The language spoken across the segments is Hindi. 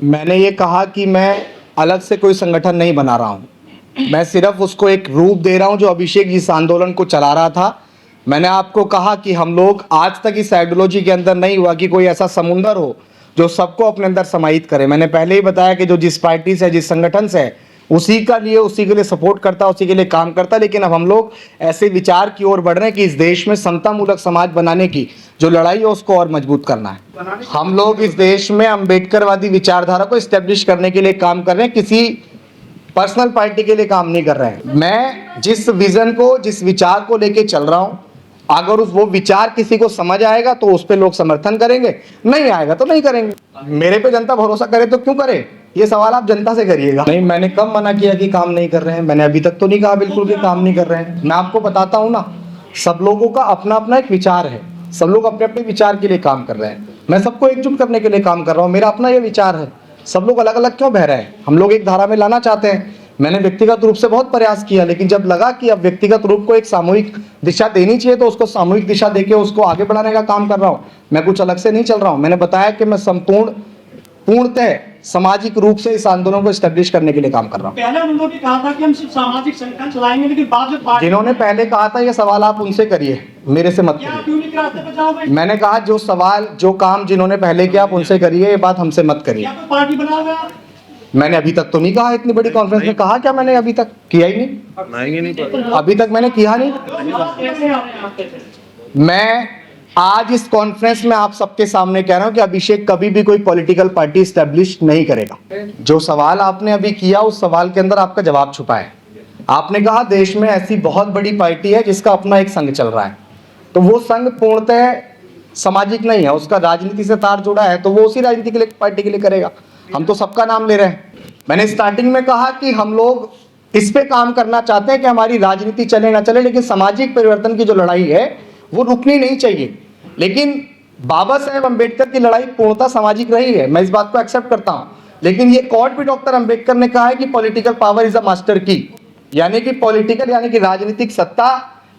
मैंने ये कहा कि मैं अलग से कोई संगठन नहीं बना रहा हूँ, मैं सिर्फ उसको एक रूप दे रहा हूँ जो अभिषेक इस आंदोलन को चला रहा था। मैंने आपको कहा कि हम लोग आज तक इस आइडियोलॉजी के अंदर नहीं हुआ कि कोई ऐसा समुंदर हो जो सबको अपने अंदर समाहित करे। मैंने पहले ही बताया कि जो जिस पार्टी से, जिस संगठन से है, उसी के लिए सपोर्ट करता, उसी के लिए काम करता। लेकिन अब हम लोग ऐसे विचार की ओर बढ़ रहे हैं कि इस देश में समतामूलक समाज बनाने की जो लड़ाई है उसको और मजबूत करना है। हम लोग इस देश में अम्बेडकरवादी विचारधारा को इस्टेब्लिश करने के लिए काम कर रहे हैं, किसी पर्सनल पार्टी के लिए काम नहीं कर रहे हैं। मैं जिस विजन को, जिस विचार को लेके चल रहा हूं, अगर वो विचार किसी को समझ आएगा तो उस पे लोग समर्थन करेंगे, नहीं आएगा तो नहीं करेंगे। मेरे पे जनता भरोसा करे तो क्यों करे, ये सवाल आप जनता से करिएगा। नहीं, मैंने कब मना किया कि काम नहीं कर रहे हैं? मैंने अभी तक तो नहीं कहा बिल्कुल कि काम नहीं कर रहे हैं। मैं आपको बताता हूँ ना, सब लोगों का अपना अपना एक विचार है, सब लोग अपने अपने विचार के लिए काम कर रहे हैं। मैं सबको एकजुट करने के लिए काम कर रहा हूँ, मेरा अपना ये विचार है। सब लोग अलग अलग क्यों बह रहे हैं? हम लोग एक धारा में लाना चाहते हैं। मैंने व्यक्तिगत रूप से बहुत प्रयास किया, लेकिन जब लगा कि अब व्यक्तिगत रूप को एक सामूहिक दिशा देनी चाहिए तो उसको सामूहिक दिशा देके उसको आगे बढ़ाने का काम कर रहा हूँ। मैं कुछ अलग से नहीं चल रहा हूँ। मैंने बताया कि मैं पूर्णतः सामाजिक रूप से इस आंदोलन को एस्टेब्लिश करने के लिए काम कर रहा हूँ। पहले उन्होंने कहा था कि हम सिर्फ सामाजिक संगठन चलाएंगे, लेकिन बाद में जिन्होंने पहले कहा था ये सवाल आप उनसे करिए, मेरे से मत करिए। मैंने कहा जो सवाल, जो काम जिन्होंने पहले किया आप उनसे करिए, ये बात हमसे मत करिए। पार्टी बनाओगे? मैंने अभी तक तो नहीं कहा, इतनी बड़ी कॉन्फ्रेंस में कहा क्या मैंने? अभी तक किया ही नहीं, अभी तक मैंने किया नहीं। मैं आज इस कॉन्फ्रेंस में आप सबके सामने कह रहा हूं कि अभिषेक कभी भी कोई पॉलिटिकल पार्टी स्टैब्लिश नहीं करेगा। जो सवाल आपने अभी किया उस सवाल के अंदर आपका जवाब छुपा है। आपने कहा देश में ऐसी बहुत बड़ी पार्टी है जिसका अपना एक संघ चल रहा है, तो वो संघ पूर्णतः सामाजिक नहीं है, उसका राजनीति से तार जुड़ा है, तो वो उसी राजनीति के लिए पार्टी के लिए करेगा। हम तो सबका नाम ले रहे हैं। मैंने स्टार्टिंग में कहा कि हम लोग इस पे काम करना चाहते हैं कि हमारी राजनीति चले ना चले, लेकिन सामाजिक परिवर्तन की जो लड़ाई है वो रुकनी नहीं चाहिए। लेकिन बाबा साहेब अम्बेडकर की लड़ाई पूर्णतः सामाजिक रही है, मैं इस बात को एक्सेप्ट करता हूं। लेकिन ये कोर्ट भी डॉक्टर अम्बेडकर ने कहा है कि political power is a master की, यानी कि पॉलिटिकल यानी कि राजनीतिक सत्ता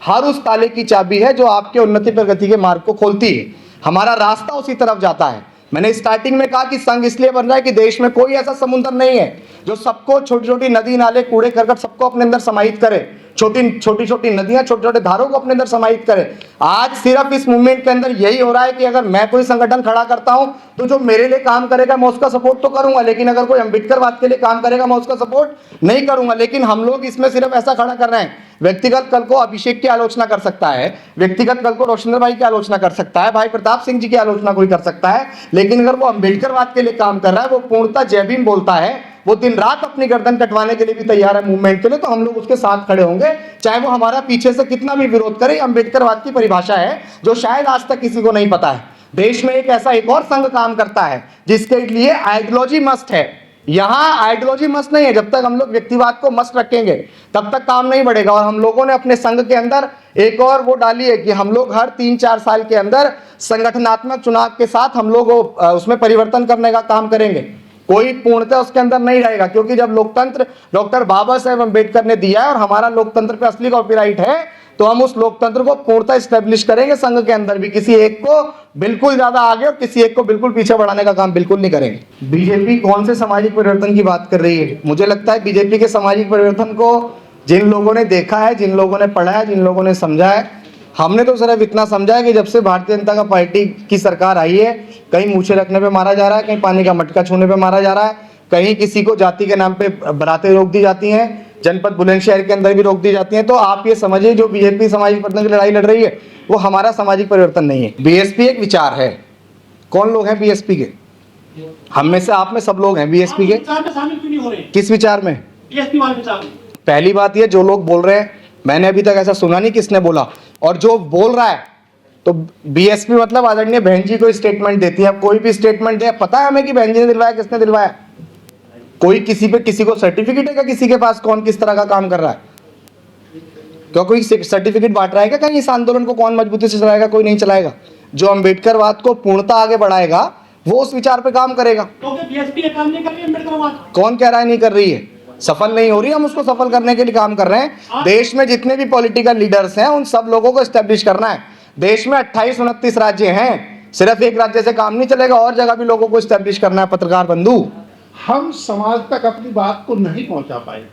हर उस ताले की चाबी है जो आपके उन्नति प्रगति के मार्ग को खोलती है। हमारा रास्ता उसी तरफ जाता है। मैंने स्टार्टिंग में कहा कि संघ इसलिए बन रहा है कि देश में कोई ऐसा समुद्र नहीं है जो सबको, छोटी छोटी नदी नाले कूड़े करकट सबको अपने अंदर समाहित करे, छोटी छोटी नदियां, छोटे छोटे धारों को अपने अंदर समाहित करे। आज सिर्फ इस मूवमेंट के अंदर यही हो रहा है कि अगर मैं कोई संगठन खड़ा करता हूं तो जो मेरे लिए काम करेगा मैं उसका सपोर्ट तो करूंगा, लेकिन अगर कोई अम्बेडकरवाद के लिए काम करेगा मैं उसका सपोर्ट नहीं करूंगा। लेकिन हम लोग इसमें सिर्फ ऐसा खड़ा कर रहे हैं, व्यक्तिगत कल को अभिषेक की आलोचना कर सकता है, व्यक्तिगत कल को रोशनर भाई की आलोचना कर सकता है, भाई प्रताप सिंह जी की आलोचना कोई कर सकता है, लेकिन अगर वो अम्बेडकरवाद के लिए काम कर रहा है, वो पूर्णतः जय भीम बोलता है, वो दिन रात अपनी गर्दन कटवाने के लिए भी तैयार है मूवमेंट के लिए, तो हम लोग उसके साथ खड़े होंगे, चाहे वो हमारा पीछे से कितना भी विरोध करे। अम्बेडकरवाद की परिभाषा है जो शायद आज तक किसी को नहीं पता है। देश में एक ऐसा एक और संघ काम करता है जिसके लिए आइडियोलॉजी मस्ट है। यहां आइडियोलॉजी मस्ट नहीं है। जब तक हम लोग व्यक्तिवाद को मस्ट रखेंगे तब तक काम नहीं बढ़ेगा। और हम लोगों ने अपने संघ के अंदर एक और वो डाली है कि हम लोग हर 3-4 साल के अंदर संगठनात्मक चुनाव के साथ हम लोग उसमें परिवर्तन करने का काम करेंगे। कोई पूर्णतः उसके अंदर नहीं रहेगा, क्योंकि जब लोकतंत्र डॉक्टर बाबा साहेब अम्बेडकर ने दिया है और हमारा लोकतंत्र पे असली कॉपीराइट है, तो हम उस लोकतंत्र को पूर्णतः एस्टेब्लिश करेंगे। संघ के अंदर भी किसी एक को बिल्कुल ज्यादा आगे और किसी एक को बिल्कुल पीछे बढ़ाने का काम बिल्कुल नहीं करेंगे। बीजेपी कौन से सामाजिक परिवर्तन की बात कर रही है? मुझे लगता है बीजेपी के सामाजिक परिवर्तन को जिन लोगों ने देखा है, जिन लोगों ने पढ़ा है, जिन लोगों ने समझा है, हमने तो सिर्फ इतना समझा है कि जब से भारतीय जनता पार्टी की सरकार आई है, कहीं मूछें रखने पे मारा जा रहा है, कहीं पानी का मटका छूने पे मारा जा रहा है, कहीं किसी को जाति के नाम पे बरातें रोक दी जाती हैं, जनपद बुलंदशहर के अंदर भी रोक दी जाती हैं। तो आप ये समझिए जो बीजेपी सामाजिक परिवर्तन की लड़ाई लड़ रही है वो हमारा सामाजिक परिवर्तन नहीं है। बीएसपी एक विचार है। कौन लोग हैं बीएसपी के? हम में से, आप में सब लोग हैं बीएसपी के। किस विचार में? पहली बात ये, जो लोग बोल रहे हैं, मैंने अभी तक ऐसा सुना नहीं किसने बोला। और जो बोल रहा है तो बीएसपी मतलब आदरणीय बहन जी कोई स्टेटमेंट देती है, कोई भी स्टेटमेंट दे, पता है हमें कि बहन जी ने दिलवाया, किसने दिलवाया? कोई किसी पे, किसी को सर्टिफिकेट है क्या किसी के पास कौन किस तरह का काम कर रहा है? क्या कोई सर्टिफिकेट बांट रहा है क्या? कहीं इस आंदोलन को कौन मजबूती से चलाएगा? कोई नहीं चलाएगा। जो अम्बेडकरवाद को पूर्णतः आगे बढ़ाएगा वो उस विचार पे काम करेगा। तो बीएसपी ये काम नहीं कर रही अम्बेडकरवाद? कौन कह रहा है नहीं कर रही है? सफल नहीं हो रही, हम उसको सफल करने के लिए काम कर रहे हैं। देश में जितने भी पॉलिटिकल लीडर्स हैं उन सब लोगों को एस्टेब्लिश करना है। देश में 28-29 राज्य हैं, सिर्फ एक राज्य से काम नहीं चलेगा, और जगह भी लोगों को एस्टेब्लिश करना है। पत्रकार बंधु, हम समाज तक अपनी बात को नहीं पहुंचा पाए।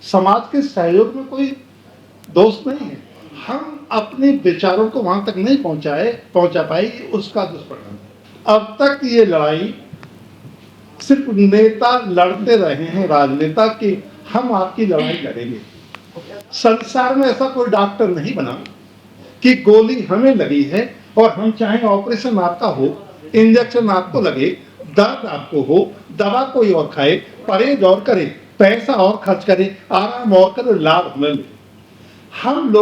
समाज के सहयोग में कोई दोष नहीं है, हम अपने विचारों को वहां तक नहीं पहुंचा पाए, उसका दुष्परिणाम है। अब तक ये लड़ाई सिर्फ नेता लड़ते रहे हैं, राजनेता, कि हम आपकी लड़ाई लड़ेंगे। संसार में ऐसा कोई डॉक्टर नहीं बना कि गोली हमें लगी है और हम चाहें ऑपरेशन आपका हो, इंजेक्शन आपको लगे, दर्द आपको हो, दवा कोई और खाए, परहेज और करे, पैसा और खर्च करे, आराम और करे, लाभ हमें मिले। हम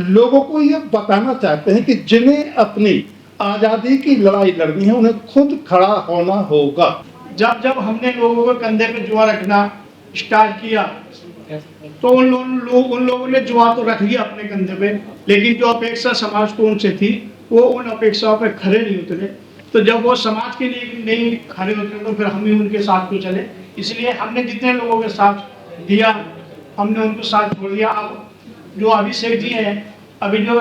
लोगों को ये बताना चाहते हैं कि जिन्हें अपनी आजादी की लड़ाई लड़नी है उन्हें खुद खड़ा होना होगा। जब जब हमने लोगों के कंधे पे जुआ रखना स्टार्ट किया तो उन लोगों ने जुआ तो रख लिया अपने कंधे पे, लेकिन जो अपेक्षा समाज को उनसे थी वो उन अपेक्षाओं पे खरे नहीं उतरे। तो जब वो समाज के लिए नहीं खरे उतरे तो फिर हम ही उनके साथ क्यों चले। इसलिए हमने जितने लोगों के साथ दिया हमने उनको साथ छोड़ दिया। अब जो अभिषेक जी हैं, अभी जो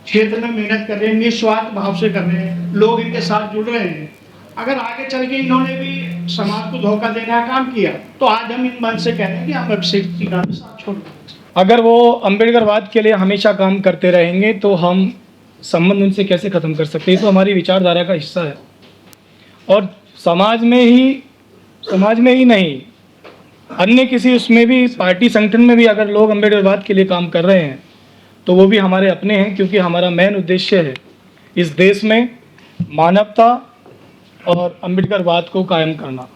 क्षेत्र में मेहनत कर रहे हैं, निस्वार्थ भाव से कर रहे हैं, लोग इनके साथ जुड़ रहे हैं। अगर आगे चल के इन्होंने भी समाज को धोखा देने का काम किया तो आज हम इन मन से कह रहे हैं कि हम अभिषेक जी का साथ छोड़ दें। अगर वो अम्बेडकरवाद के लिए हमेशा काम करते रहेंगे तो हम संबंध उनसे कैसे ख़त्म कर सकते हैं। ये तो हमारी विचारधारा का हिस्सा है और समाज में ही नहीं, अन्य किसी उसमें भी, पार्टी संगठन में भी अगर लोग अम्बेडकरवाद के लिए काम कर रहे हैं तो वो भी हमारे अपने हैं, क्योंकि हमारा मेन उद्देश्य है इस देश में मानवता और अम्बेडकरवाद को कायम करना।